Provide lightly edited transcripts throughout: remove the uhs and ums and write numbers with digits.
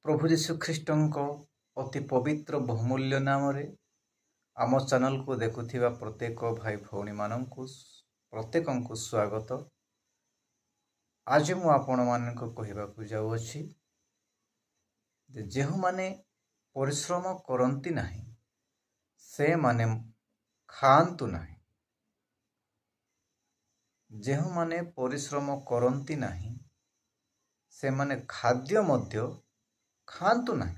प्रभु जीशु ख्रीष्टଙ୍କ अति पवित्र बहुमूल्य नाम रे आम चैनल को देखुथिबा प्रत्येक भाई भौणी माननकु प्रत्येकंकु स्वागत। आज मु आपण माननकु कहिबाकु जाउ अछि जे जेहु माने परिश्रम करंती नाही से माने खांतु नाही। जेहु माने परिश्रम करंती नाही से माने खाद्य मध्य खांतु नाही।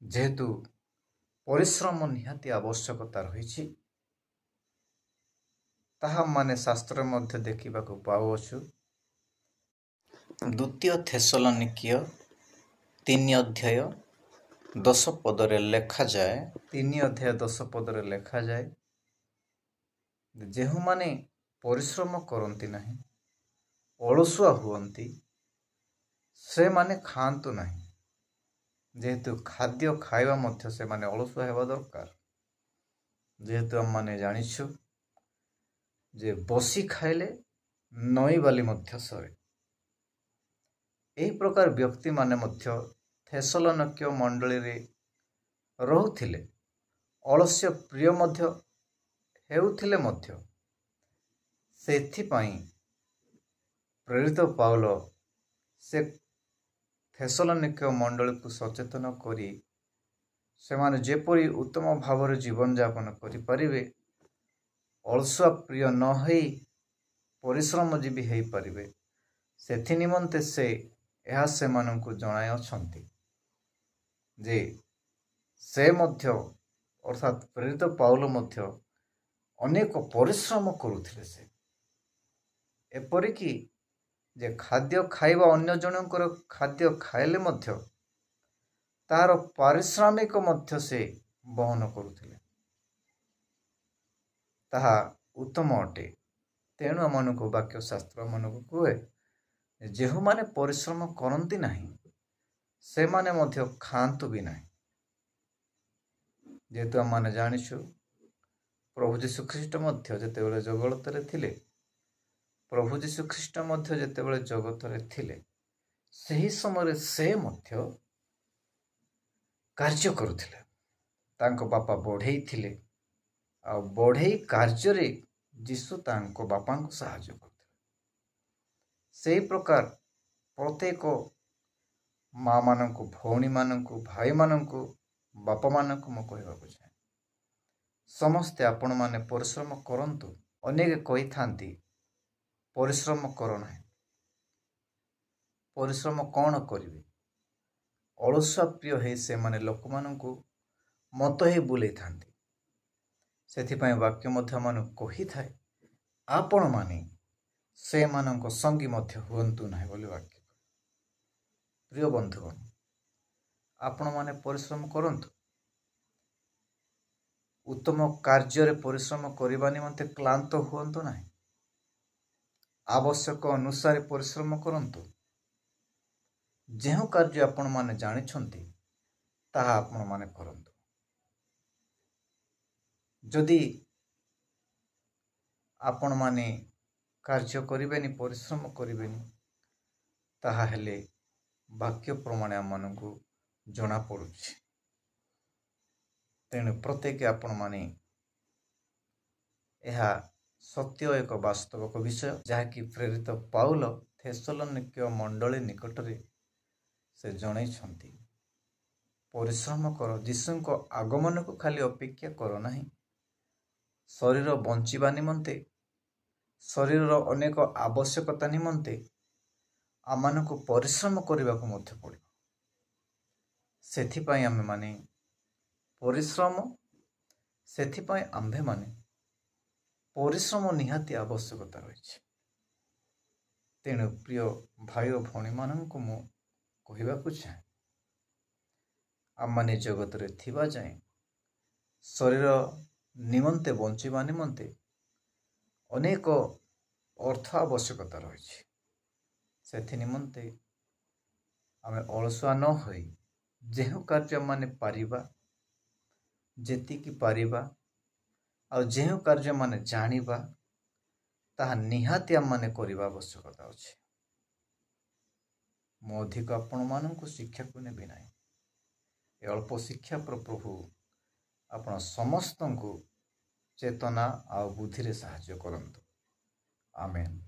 जेहेतु परिश्रम निहाती आवश्यकता रही ताहा माने शास्त्र मध्य देखिबा को पाउछु। द्वितीय थेसलोनिकीय 3 अध्याय 10 पदरे लेखा जाए 3 अध्याय 10 पदरे लेखा जाए जेहु माने परिश्रम करंती नाही अलसुआ हुअंती से माने खांतु नाही। जेहेतु खाद्य खाइबा मध्य से माने अलसुआ हेबा दरकार। जेहेतु हम माने जानिछु जे बसी खाइले नई बाली मध्य सरे। एही प्रकार व्यक्ति माने मध्य थेसलोनिकीय मंडली रे रहुथिले अलस्य प्रिय मध्य हेउथिले मध्य सेथि पई प्रेरित पाउल से थेसलोनिकीय मंडली को सचेतन करी से माने जेपरी उत्तम भाव जीवन यापन करि परिबे अलसुआ प्रिय न हई परिश्रमजीवी हेई परिबे सेथि निमंते से यह से माननकु जणाय अछंती जे से मध्य अर्थात प्रेरित पाउल मध्य अनेक परिश्रम करुथिले। से एपरि कि जे खाद्य खाइबा अन्य जनकर खाद्य खाइले मध्य तार पारिश्रमिक मध्य से बहन करुथिले ताहा उत्तम अटे। तेणु आमनकु वाक्य शास्त्र मनकु कुहे जेहु माने परिश्रम करंती नाही से माने मध्य खांतु भी नाही। जेहेतु हम माने जानिछु प्रभु जीशु ख्रीष्ट मध्य जेतेबेले जगत रे थिले प्रभु जीशु ख्रीष्ट मध्य जेतेबेले जगत रे थिले सही समय से मध्य कार्य करुथिले। तांको बापा बढ़ई थिले आ बढ़ई कार्य रे जीशु तांको बापा को सहायता करथिले। सेही प्रकार प्रत्येक माँ माननकु भौणी माननकु भाई माननकु बापा माननकु म कहबाकु चाहे समस्ते आपण माने परिश्रम करंतु। अनेक कहि थांती परिश्रम कर नाही परिश्रम कौन करिवे अलसुआ प्रिय हे से माने लोक माननकु मत हे बुलै थांती। सेथि पय वाक्य मध्य मानु कहि थाए आपण माने से मानक संगी मध्य हुअंतु नाही बोली वाक्य। प्रिय बंधुगण आपण माने परिश्रम करंतु। उत्तम कार्य रे परिश्रम करिबा निमंते क्लांत हुअंतु नाही। आवश्यक अनुसार परिश्रम करंतु। जेहु कार्य आपण माने जानिछंती ताहा आपण माने करंतु। जदि आपण माने कार्य करिबेनी परिश्रम करिबेनी ताहा हेले वाक्य प्रमाण आमनकु जना पड़ुछि। तेणु प्रत्येक आपण माने यह सत्य एक वास्तविक विषय जहाँकि प्रेरित पाउल थेसलोनिकीय मंडली निकट रे से जणाइछंती परिश्रम कर जीशुको आगमन को खाली अपेक्षा कर नाही। शरीर बंचिबा निमंते शरीर अनेक आवश्यकता निमंते आमानकु परिश्रम करने को मध्य पड़िबो। सेथिपाई आमे माने परिश्रम सेथिपाई आम्भे माने परिश्रम निहाती आवश्यकता रही। तेणु प्रिय भाई और भौणी माननकु मु कहिबाकु चाहे आम माने जगत रे थिबा जाए शरीर निमंते बंचिबा निमंते अनेक अर्थ आवश्यकता रही। सेथि निमंते आमे अलसुआ न होई जेहु कार्य माने पारिबा जेतिकी पारिबा आ जेहु कार्य माने जानिबा ताहा निहाती आम माने करिबा आवश्यकता अछि। ମୁଁ ଅଧିକ ଆପଣମାନଙ୍କୁ ଶିକ୍ଷାକୁ ନେବି ନାହିଁ। ଏ ଅଳ୍ପ ଶିକ୍ଷା ପ୍ରଭୁ ଆପଣ ସମସ୍ତଙ୍କୁ ଚେତନା ଆଉ ବୁଦ୍ଧିରେ ସାହାଯ୍ୟ କରନ୍ତୁ। ଆମେନ୍।